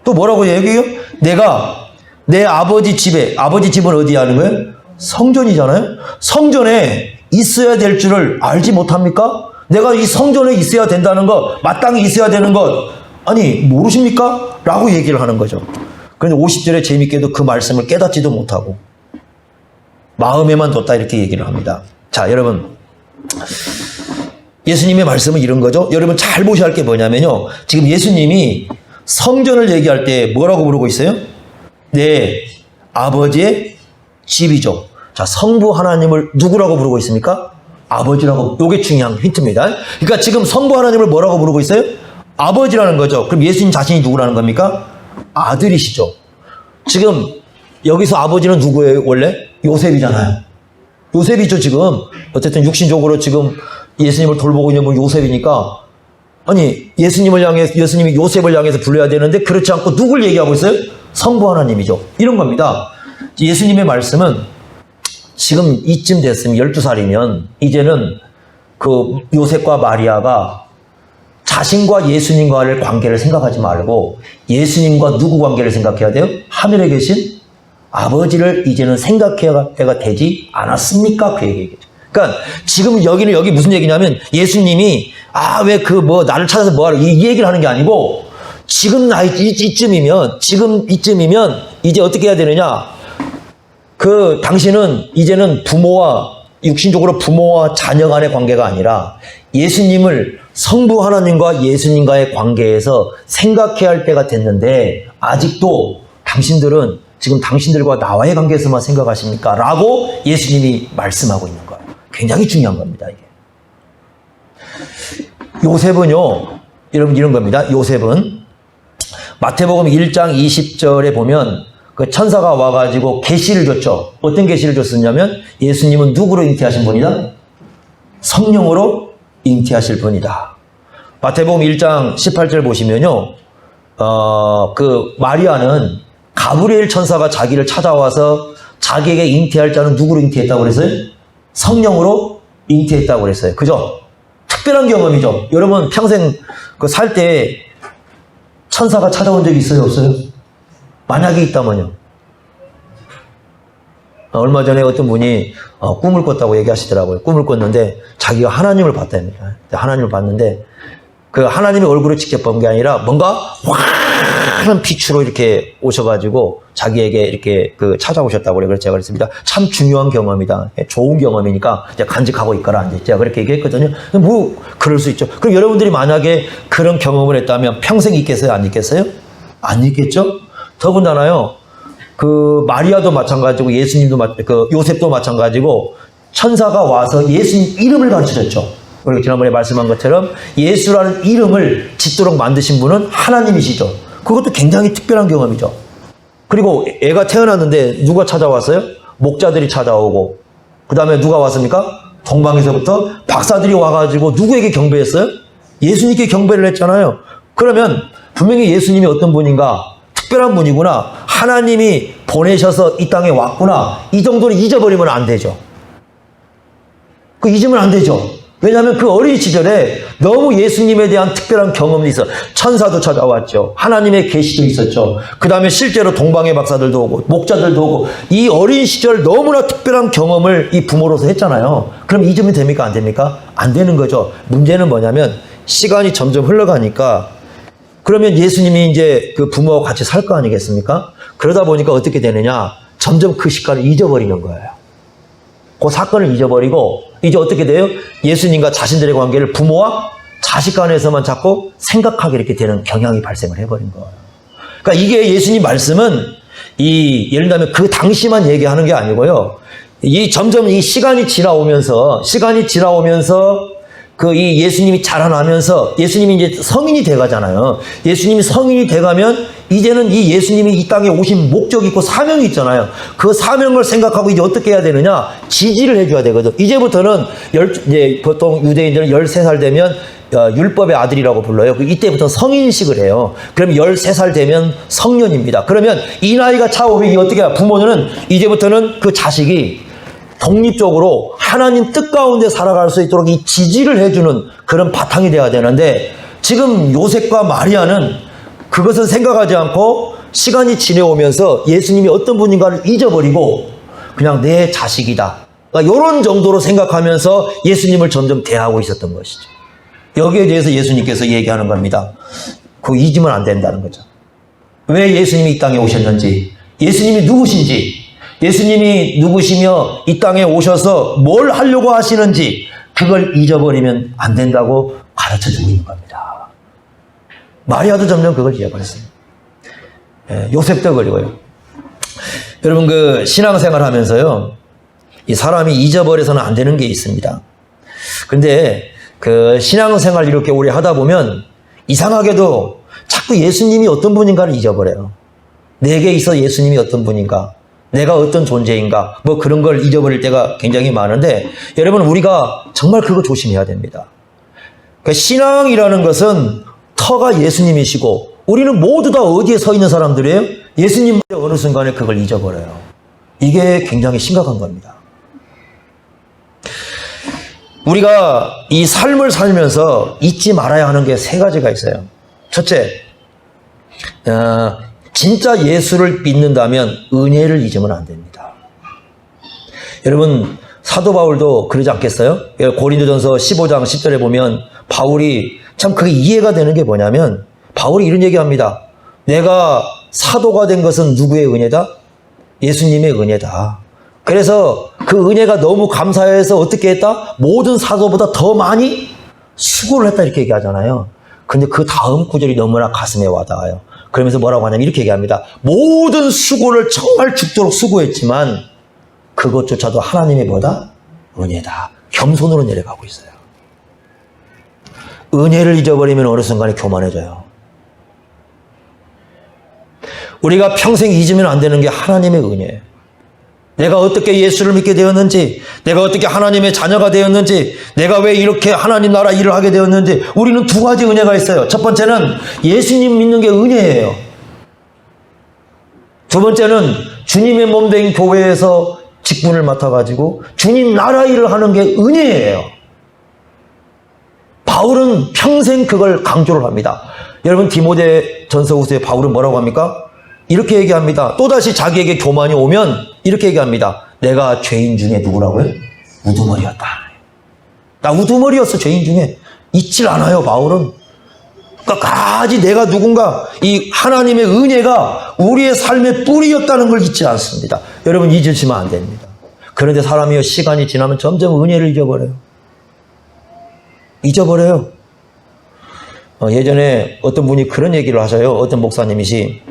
또 뭐라고 얘기해요? 내가 내 아버지 집에, 아버지 집은 어디에 하는 거예요? 성전이잖아요. 성전에 있어야 될 줄을 알지 못합니까? 내가 이 성전에 있어야 된다는 것, 마땅히 있어야 되는 것 아니 모르십니까? 라고 얘기를 하는 거죠. 그런데 50절에 재밌게도 그 말씀을 깨닫지도 못하고 마음에만 뒀다 이렇게 얘기를 합니다. 자 여러분 예수님의 말씀은 이런 거죠. 여러분 잘 보셔야 할 게 뭐냐면요. 지금 예수님이 성전을 얘기할 때 뭐라고 부르고 있어요? 네, 아버지의 집이죠. 자, 성부 하나님을 누구라고 부르고 있습니까? 아버지라고. 이게 중요한 힌트입니다. 그러니까 지금 성부 하나님을 뭐라고 부르고 있어요? 아버지라는 거죠. 그럼 예수님 자신이 누구라는 겁니까? 아들이시죠. 지금 여기서 아버지는 누구예요? 원래? 요셉이잖아요. 요셉이죠 지금. 어쨌든 육신적으로 지금 예수님을 돌보고 있는 분 요셉이니까 아니 예수님이 요셉을 향해서 불러야 되는데 그렇지 않고 누굴 얘기하고 있어요? 성부 하나님이죠. 이런 겁니다. 예수님의 말씀은 지금 이쯤 됐으면 12살이면 이제는 그 요셉과 마리아가 자신과 예수님과의 관계를 생각하지 말고 예수님과 누구 관계를 생각해야 돼요? 하늘에 계신 아버지를 이제는 생각해야 때가 되지 않았습니까? 그 얘기겠죠. 그러니까 지금 여기 무슨 얘기냐면 예수님이 왜 나를 찾아서 뭐하러 이 얘기를 하는 게 아니고 지금 이쯤이면 이제 어떻게 해야 되느냐? 당신은 이제는 육신적으로 부모와 자녀 간의 관계가 아니라 예수님을 성부 하나님과 예수님과의 관계에서 생각해야 할 때가 됐는데 아직도 당신들은 지금 당신들과 나와의 관계에서만 생각하십니까? 라고 예수님이 말씀하고 있는 거예요. 굉장히 중요한 겁니다, 이게. 요셉은요, 여러분 이런 겁니다. 요셉은 마태복음 1장 20절에 보면 그 천사가 와가지고 계시를 줬죠. 어떤 계시를 줬었냐면 예수님은 누구로 잉태하신 분이다? 성령으로 잉태하실 분이다. 마태복음 1장 18절 보시면요, 마리아는 가브리엘 천사가 자기를 찾아와서 자기에게 잉태할 자는 누구로 잉태했다고 그랬어요? 성령으로 잉태했다고 그랬어요. 그죠? 특별한 경험이죠. 여러분 평생 살 때 천사가 찾아온 적이 있어요? 없어요? 만약에 있다면요. 얼마 전에 어떤 분이 꿈을 꿨다고 얘기하시더라고요. 꿈을 꿨는데 자기가 하나님을 봤답니다. 하나님을 봤는데 그 하나님의 얼굴을 직접 본 게 아니라 뭔가 환한 빛으로 이렇게 오셔가지고 자기에게 이렇게 찾아오셨다고 그래서 제가 그랬습니다. 참 중요한 경험이다. 좋은 경험이니까 이제 간직하고 있거라. 제가 그렇게 얘기했거든요. 그럴 수 있죠. 그럼 여러분들이 만약에 그런 경험을 했다면 평생 있겠어요? 안 있겠어요? 안 있겠죠? 더군다나요. 마리아도 마찬가지고 요셉도 마찬가지고 천사가 와서 예수님 이름을 가르쳐줬죠. 우리가 지난번에 말씀한 것처럼 예수라는 이름을 짓도록 만드신 분은 하나님이시죠. 그것도 굉장히 특별한 경험이죠. 그리고 애가 태어났는데 누가 찾아왔어요? 목자들이 찾아오고 그 다음에 누가 왔습니까? 동방에서부터 박사들이 와가지고 누구에게 경배했어요? 예수님께 경배를 했잖아요. 그러면 분명히 예수님이 어떤 분인가? 특별한 분이구나. 하나님이 보내셔서 이 땅에 왔구나. 이 정도는 잊어버리면 안 되죠. 잊으면 안 되죠. 왜냐하면 그 어린 시절에 너무 예수님에 대한 특별한 경험이 있어. 천사도 찾아왔죠. 하나님의 계시도 있었죠. 그 다음에 실제로 동방의 박사들도 오고 목자들도 오고 이 어린 시절 너무나 특별한 경험을 이 부모로서 했잖아요. 그럼 잊으면 됩니까? 안 됩니까? 안 되는 거죠. 문제는 뭐냐면 시간이 점점 흘러가니까 그러면 예수님이 이제 그 부모와 같이 살 거 아니겠습니까? 그러다 보니까 어떻게 되느냐? 점점 그 시간을 잊어버리는 거예요. 그 사건을 잊어버리고 이제 어떻게 돼요? 예수님과 자신들의 관계를 부모와 자식 간에서만 자꾸 생각하게 이렇게 되는 경향이 발생을 해버린 거예요. 그러니까 이게 예수님 말씀은 예를 들면 그 당시만 얘기하는 게 아니고요. 점점 이 시간이 지나오면서 이 예수님이 자라나면서 예수님이 이제 성인이 돼가잖아요. 예수님이 성인이 돼가면 이제는 이 예수님이 이 땅에 오신 목적이 있고 사명이 있잖아요. 그 사명을 생각하고 이제 어떻게 해야 되느냐? 지지를 해줘야 되거든. 이제부터는 이제 보통 유대인들은 13살 되면 율법의 아들이라고 불러요. 이때부터 성인식을 해요. 그럼 13살 되면 성년입니다. 그러면 이 나이가 차오면 어떻게 해요? 부모는 이제부터는 그 자식이 독립적으로 하나님 뜻 가운데 살아갈 수 있도록 이 지지를 해주는 그런 바탕이 돼야 되는데 지금 요셉과 마리아는 그것을 생각하지 않고 시간이 지내오면서 예수님이 어떤 분인가를 잊어버리고 그냥 내 자식이다. 그러니까 이런 정도로 생각하면서 예수님을 점점 대하고 있었던 것이죠. 여기에 대해서 예수님께서 얘기하는 겁니다. 그거 잊으면 안 된다는 거죠. 왜 예수님이 이 땅에 오셨는지, 예수님이 누구신지, 예수님이 누구시며 이 땅에 오셔서 뭘 하려고 하시는지 그걸 잊어버리면 안 된다고 가르쳐주고 있는 겁니다. 마리아도 점점 그걸 잊어버렸어요. 요셉도 그리고요. 여러분 그 신앙생활 하면서요. 이 사람이 잊어버려서는 안 되는 게 있습니다. 근데 그 신앙생활 이렇게 오래 하다 보면 이상하게도 자꾸 예수님이 어떤 분인가를 잊어버려요. 내게 있어 예수님이 어떤 분인가, 내가 어떤 존재인가, 뭐 그런 걸 잊어버릴 때가 굉장히 많은데 여러분 우리가 정말 그거 조심해야 됩니다. 그러니까 신앙이라는 것은 터가 예수님이시고 우리는 모두 다 어디에 서 있는 사람들이에요? 예수님 어느 순간에 그걸 잊어버려요. 이게 굉장히 심각한 겁니다. 우리가 이 삶을 살면서 잊지 말아야 하는 게 3가지가 있어요. 첫째, 진짜 예수를 믿는다면 은혜를 잊으면 안 됩니다. 여러분 사도 바울도 그러지 않겠어요? 고린도전서 15장 10절에 보면 바울이 참 그게 이해가 되는 게 뭐냐면 바울이 이런 얘기합니다. 내가 사도가 된 것은 누구의 은혜다? 예수님의 은혜다. 그래서 그 은혜가 너무 감사해서 어떻게 했다? 모든 사도보다 더 많이 수고를 했다 이렇게 얘기하잖아요. 근데 그 다음 구절이 너무나 가슴에 와닿아요. 그러면서 뭐라고 하냐면 이렇게 얘기합니다. 모든 수고를 정말 죽도록 수고했지만 그것조차도 하나님의 뭐다? 은혜다. 겸손으로 내려가고 있어요. 은혜를 잊어버리면 어느 순간에 교만해져요. 우리가 평생 잊으면 안 되는 게 하나님의 은혜예요. 내가 어떻게 예수를 믿게 되었는지, 내가 어떻게 하나님의 자녀가 되었는지, 내가 왜 이렇게 하나님 나라 일을 하게 되었는지, 우리는 2가지 은혜가 있어요. 첫 번째는 예수님 믿는 게 은혜예요. 두 번째는 주님의 몸된 교회에서 직분을 맡아가지고 주님 나라 일을 하는 게 은혜예요. 바울은 평생 그걸 강조를 합니다. 여러분 디모데 전서후서에 바울은 뭐라고 합니까? 이렇게 얘기합니다. 또다시 자기에게 교만이 오면 이렇게 얘기합니다. 내가 죄인 중에 누구라고요? 우두머리였다. 나 우두머리였어. 죄인 중에. 잊질 않아요. 바울은. 끝까지 내가 누군가 이 하나님의 은혜가 우리의 삶의 뿌리였다는 걸 잊지 않습니다. 여러분 잊으시면 안 됩니다. 그런데 사람이요 시간이 지나면 점점 은혜를 잊어버려요. 예전에 어떤 분이 그런 얘기를 하셔요. 어떤 목사님이시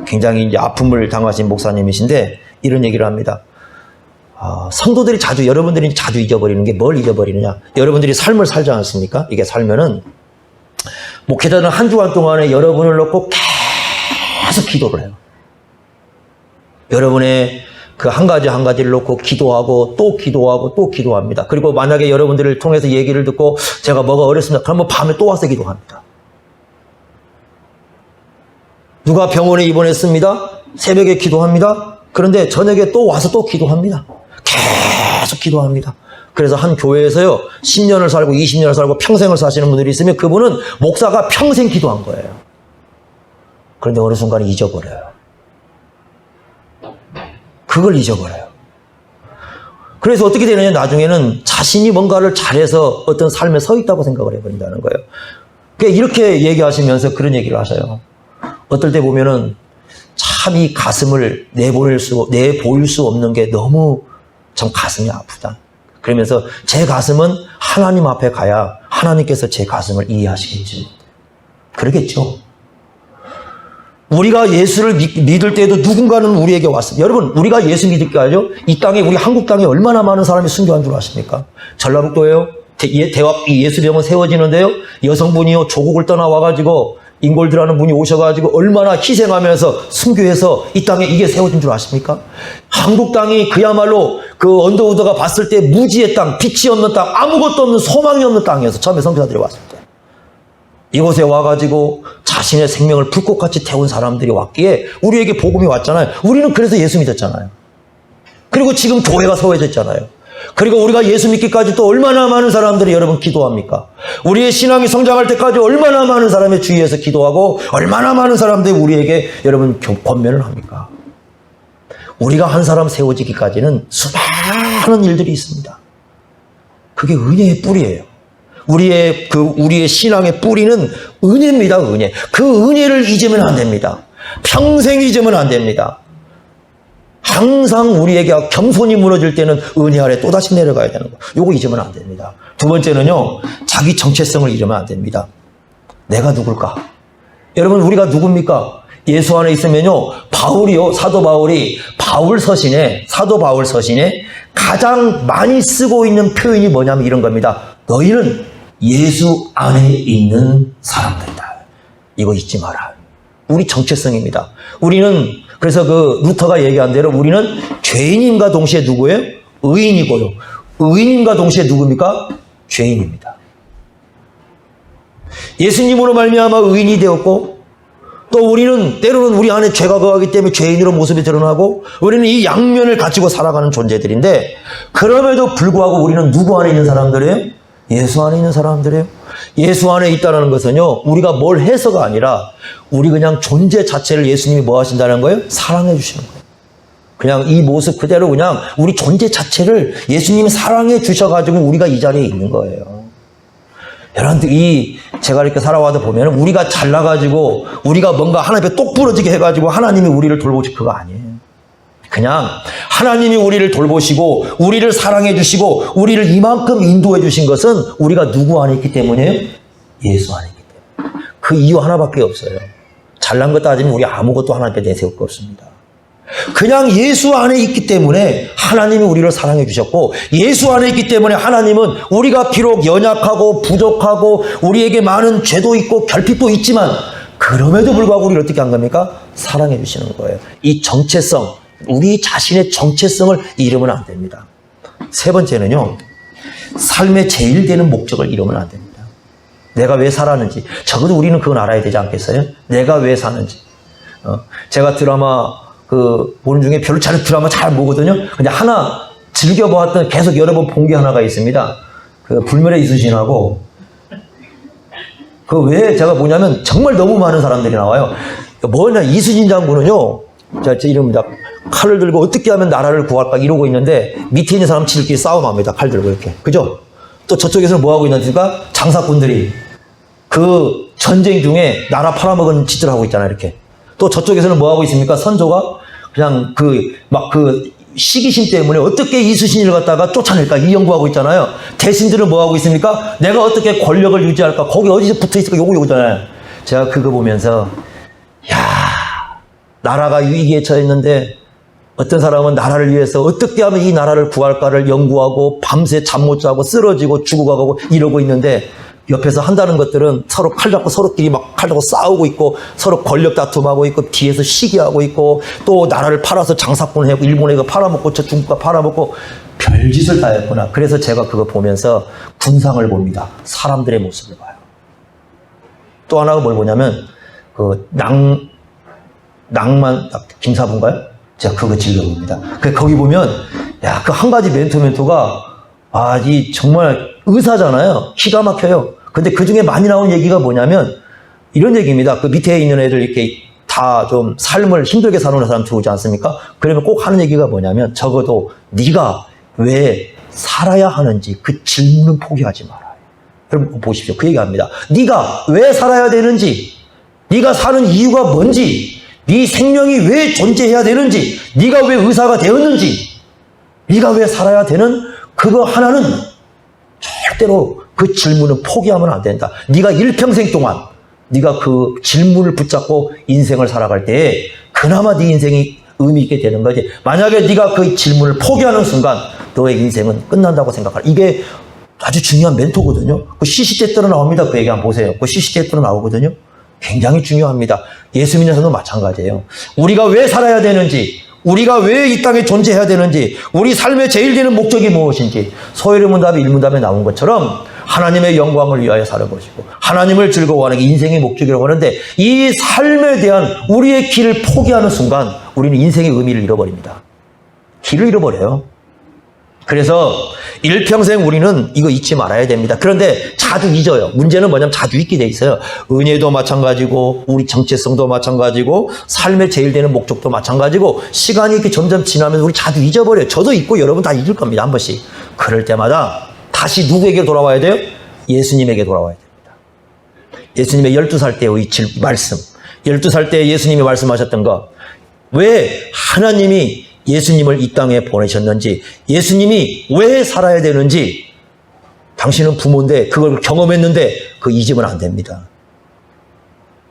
굉장히 이제 아픔을 당하신 목사님이신데 이런 얘기를 합니다. 성도들이 여러분들이 자주 잊어버리는 게 뭘 잊어버리느냐? 여러분들이 삶을 살지 않습니까? 이게 살면은 목회자는 한 주간 동안에 여러분을 놓고 계속 기도를 해요. 여러분의 그 한 가지를 놓고 기도하고 또 기도하고 또 기도합니다. 그리고 만약에 여러분들을 통해서 얘기를 듣고 제가 뭐가 어렵습니다. 그러면 밤에 또 와서 기도합니다. 누가 병원에 입원했습니다. 새벽에 기도합니다. 그런데 저녁에 또 와서 또 기도합니다. 계속 기도합니다. 그래서 한 교회에서요 10년을 살고 20년을 살고 평생을 사시는 분들이 있으면 그분은 목사가 평생 기도한 거예요. 그런데 어느 순간 잊어버려요. 그걸 잊어버려요. 그래서 어떻게 되느냐, 나중에는 자신이 뭔가를 잘해서 어떤 삶에 서 있다고 생각을 해버린다는 거예요. 그러니까 이렇게 얘기하시면서 그런 얘기를 하셔요. 어떨 때 보면은 참 이 가슴을 내보일 수 없는 게 너무 참 가슴이 아프다. 그러면서 제 가슴은 하나님 앞에 가야 하나님께서 제 가슴을 이해하시겠지. 그러겠죠. 우리가 예수를 믿을 때에도 누군가는 우리에게 왔습니다. 여러분, 우리가 예수 믿을 게 아니죠? 이 땅에, 우리 한국 땅에 얼마나 많은 사람이 순교한 줄 아십니까? 전라북도에요. 예수병원 세워지는데요. 여성분이요, 조국을 떠나와가지고 인골드라는 분이 오셔가지고 얼마나 희생하면서 순교해서 이 땅에 이게 세워진 줄 아십니까? 한국 땅이 그야말로 그 언더우드가 봤을 때 무지의 땅, 빛이 없는 땅, 아무것도 없는 소망이 없는 땅이어서 처음에 선교사들이 왔습니다. 이곳에 와가지고 자신의 생명을 불꽃같이 태운 사람들이 왔기에 우리에게 복음이 왔잖아요. 우리는 그래서 예수 믿었잖아요. 그리고 지금 교회가 세워졌잖아요. 그리고 우리가 예수 믿기까지 또 얼마나 많은 사람들이 여러분 기도합니까? 우리의 신앙이 성장할 때까지 얼마나 많은 사람의 주위에서 기도하고 얼마나 많은 사람들이 우리에게 여러분 권면을 합니까? 우리가 한 사람 세워지기까지는 수많은 일들이 있습니다. 그게 은혜의 뿌리예요. 우리의 신앙의 뿌리는 은혜입니다, 은혜. 그 은혜를 잊으면 안 됩니다. 평생 잊으면 안 됩니다. 항상 우리에게 겸손이 무너질 때는 은혜 아래 또다시 내려가야 되는 거. 요거 잊으면 안 됩니다. 두 번째는요, 자기 정체성을 잊으면 안 됩니다. 내가 누굴까? 여러분, 우리가 누굽니까? 예수 안에 있으면요, 바울이요, 사도 바울이 사도 바울 서신에 가장 많이 쓰고 있는 표현이 뭐냐면 이런 겁니다. 너희는 예수 안에 있는 사람들이다. 이거 잊지 마라. 우리 정체성입니다. 우리는 그래서 그 루터가 얘기한 대로 우리는 죄인인과 동시에 누구예요? 의인이고요. 의인인과 동시에 누굽니까? 죄인입니다. 예수님으로 말미암아 의인이 되었고 또 우리는 때로는 우리 안에 죄가 거하기 때문에 죄인으로 모습이 드러나고 우리는 이 양면을 가지고 살아가는 존재들인데 그럼에도 불구하고 우리는 누구 안에 있는 사람들이에요? 예수 안에 있는 사람들이에요. 예수 안에 있다는 것은요, 우리가 뭘 해서가 아니라 우리 그냥 존재 자체를 예수님이 뭐 하신다는 거예요? 사랑해 주시는 거예요. 그냥 이 모습 그대로 그냥 우리 존재 자체를 예수님이 사랑해 주셔가지고 우리가 이 자리에 있는 거예요. 여러분들, 제가 이렇게 살아와도 보면 우리가 잘나가지고 우리가 뭔가 하나님께 똑 부러지게 해가지고 하나님이 우리를 돌보실 그거 아니에요. 그냥 하나님이 우리를 돌보시고 우리를 사랑해 주시고 우리를 이만큼 인도해 주신 것은 우리가 누구 안에 있기 때문이에요? 예수 안에 있기 때문에. 그 이유 하나밖에 없어요. 잘난 것 따지면 우리 아무것도 하나님께 내세울 거 없습니다. 그냥 예수 안에 있기 때문에 하나님이 우리를 사랑해 주셨고 예수 안에 있기 때문에 하나님은 우리가 비록 연약하고 부족하고 우리에게 많은 죄도 있고 결핍도 있지만 그럼에도 불구하고 우리를 어떻게 한 겁니까? 사랑해 주시는 거예요. 이 정체성, 우리 자신의 정체성을 잃으면 안 됩니다. 세 번째는요, 삶의 제일 되는 목적을 잃으면 안 됩니다. 내가 왜 살았는지. 적어도 우리는 그건 알아야 되지 않겠어요? 내가 왜 사는지. 제가 드라마 보는 중에 별로 드라마 잘 보거든요. 근데 하나 즐겨보았던 계속 여러 번 본 게 하나가 있습니다. 불멸의 이순신하고 왜 제가 보냐면 정말 너무 많은 사람들이 나와요. 뭐냐, 이순신 장군은요, 제 이름입니다. 칼을 들고 어떻게 하면 나라를 구할까 이러고 있는데 밑에 있는 사람 지들끼리 싸움합니다. 칼 들고 이렇게. 그죠? 또 저쪽에서는 뭐 하고 있는지가 장사꾼들이 그 전쟁 중에 나라 팔아먹은 짓을 하고 있잖아요. 이렇게. 또 저쪽에서는 뭐 하고 있습니까? 선조가 그냥 시기심 때문에 어떻게 이순신을 갖다가 쫓아낼까 이 연구하고 있잖아요. 대신들은 뭐 하고 있습니까? 내가 어떻게 권력을 유지할까? 거기 어디서 붙어 있을까? 요거잖아요. 제가 그거 보면서 나라가 위기에 처했는데 어떤 사람은 나라를 위해서 어떻게 하면 이 나라를 구할까를 연구하고 밤새 잠 못 자고 쓰러지고 죽어가고 이러고 있는데 옆에서 한다는 것들은 서로 칼 잡고 서로끼리 막 칼 잡고 싸우고 있고 서로 권력 다툼하고 있고 뒤에서 시기하고 있고 또 나라를 팔아서 장사꾼을 하고 일본에 팔아먹고 저 중국가 팔아먹고 별짓을 다 했구나. 그래서 제가 그거 보면서 군상을 봅니다. 사람들의 모습을 봐요. 또 하나가 뭘 보냐면 낭만 김사부인가요? 제가 그거 즐겨봅니다. 거기 보면 그 한 가지 멘토가 이 정말 의사잖아요. 기가 막혀요. 근데 그 중에 많이 나온 얘기가 뭐냐면 이런 얘기입니다. 그 밑에 있는 애들 이렇게 다 좀 삶을 힘들게 사는 사람 들어오지 않습니까? 그러면 꼭 하는 얘기가 뭐냐면 적어도 네가 왜 살아야 하는지 그 질문은 포기하지 말아요. 여러분 보십시오. 그 얘기합니다. 네가 왜 살아야 되는지, 네가 사는 이유가 뭔지, 네 생명이 왜 존재해야 되는지, 네가 왜 의사가 되었는지, 네가 왜 살아야 되는 그거 하나는 절대로 그 질문은 포기하면 안 된다. 네가 일평생 동안 네가 그 질문을 붙잡고 인생을 살아갈 때 그나마 네 인생이 의미 있게 되는 거지. 만약에 네가 그 질문을 포기하는 순간 너의 인생은 끝난다고 생각하라. 이게 아주 중요한 멘토거든요. 그 CC제때로 나옵니다. 그 얘기 한번 보세요. 그 CC제때로 나오거든요. 굉장히 중요합니다. 예수 믿는 사람도 마찬가지예요. 우리가 왜 살아야 되는지, 우리가 왜 이 땅에 존재해야 되는지, 우리 삶의 제일 되는 목적이 무엇인지, 소요문답이 일문답에 나온 것처럼 하나님의 영광을 위하여 사는 것이고 하나님을 즐거워하는 게 인생의 목적이라고 하는데, 이 삶에 대한 우리의 길을 포기하는 순간 우리는 인생의 의미를 잃어버립니다. 길을 잃어버려요. 그래서 일평생 우리는 이거 잊지 말아야 됩니다. 그런데 자주 잊어요. 문제는 뭐냐면 자주 잊게 돼 있어요. 은혜도 마찬가지고 우리 정체성도 마찬가지고 삶의 제일 되는 목적도 마찬가지고 시간이 이렇게 점점 지나면 우리 자주 잊어버려요. 저도 잊고 여러분 다 잊을 겁니다. 한 번씩. 그럴 때마다 다시 누구에게 돌아와야 돼요? 예수님에게 돌아와야 됩니다. 예수님의 12살 때의 말씀. 12살 때 예수님이 말씀하셨던 것. 왜 하나님이 예수님을 이 땅에 보내셨는지, 예수님이 왜 살아야 되는지, 당신은 부모인데 그걸 경험했는데 그거 잊으면 안 됩니다.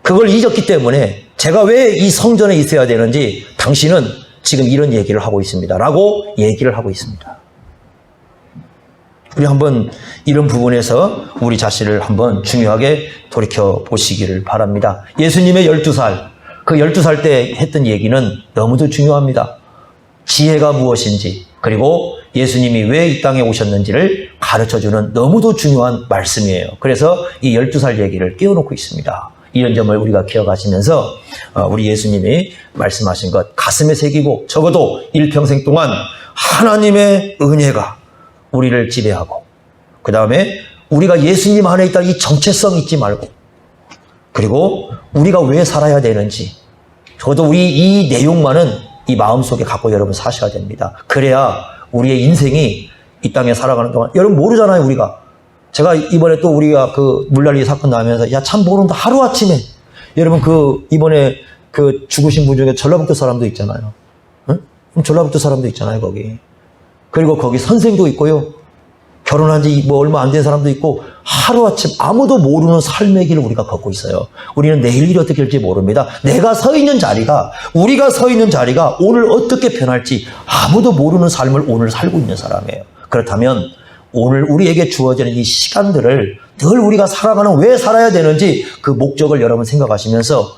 그걸 잊었기 때문에 제가 왜 이 성전에 있어야 되는지 당신은 지금 이런 얘기를 하고 있습니다. 라고 얘기를 하고 있습니다. 우리 한번 이런 부분에서 우리 자신을 한번 중요하게 돌이켜 보시기를 바랍니다. 예수님의 12살, 그 12살 때 했던 얘기는 너무도 중요합니다. 지혜가 무엇인지, 그리고 예수님이 왜 이 땅에 오셨는지를 가르쳐주는 너무도 중요한 말씀이에요. 그래서 이 12살 얘기를 끼워놓고 있습니다. 이런 점을 우리가 기억하시면서 우리 예수님이 말씀하신 것 가슴에 새기고 적어도 일평생 동안 하나님의 은혜가 우리를 지배하고, 그 다음에 우리가 예수님 안에 있다는 이 정체성 잊지 말고, 그리고 우리가 왜 살아야 되는지, 적어도 우리 이 내용만은 이 마음속에 갖고 여러분 사셔야 됩니다. 그래야 우리의 인생이 이 땅에 살아가는 동안, 여러분 모르잖아요, 우리가. 제가 이번에 또 우리가 그 물난리 사건 나면서 참 모른다. 하루아침에. 여러분 이번에 죽으신 분 중에 전라북도 사람도 있잖아요. 응? 전라북도 사람도 있잖아요, 거기. 그리고 거기 선생도 있고요. 결혼한 지 얼마 안 된 사람도 있고, 하루아침 아무도 모르는 삶의 길을 우리가 걷고 있어요. 우리는 내일 일이 어떻게 될지 모릅니다. 내가 서 있는 자리가, 우리가 서 있는 자리가 오늘 어떻게 변할지 아무도 모르는 삶을 오늘 살고 있는 사람이에요. 그렇다면 오늘 우리에게 주어지는 이 시간들을 늘 우리가 살아가는, 왜 살아야 되는지 그 목적을 여러분 생각하시면서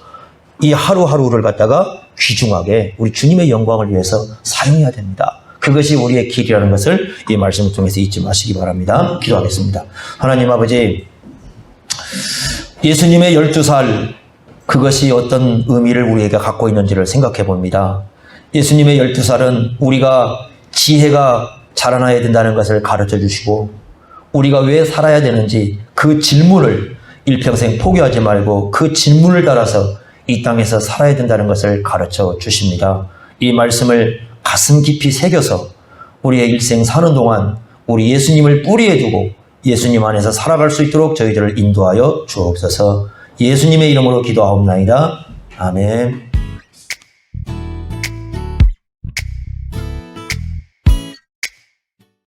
이 하루하루를 갖다가 귀중하게 우리 주님의 영광을 위해서 사용해야 됩니다. 그것이 우리의 길이라는 것을 이 말씀을 통해서 잊지 마시기 바랍니다. 기도하겠습니다. 하나님 아버지, 예수님의 12살, 그것이 어떤 의미를 우리에게 갖고 있는지를 생각해 봅니다. 예수님의 12살은 우리가 지혜가 자라나야 된다는 것을 가르쳐 주시고, 우리가 왜 살아야 되는지 그 질문을 일평생 포기하지 말고 그 질문을 따라서 이 땅에서 살아야 된다는 것을 가르쳐 주십니다. 이 말씀을 가슴 깊이 새겨서 우리의 일생 사는 동안 우리 예수님을 뿌리에 두고 예수님 안에서 살아갈 수 있도록 저희들을 인도하여 주옵소서. 예수님의 이름으로 기도하옵나이다. 아멘.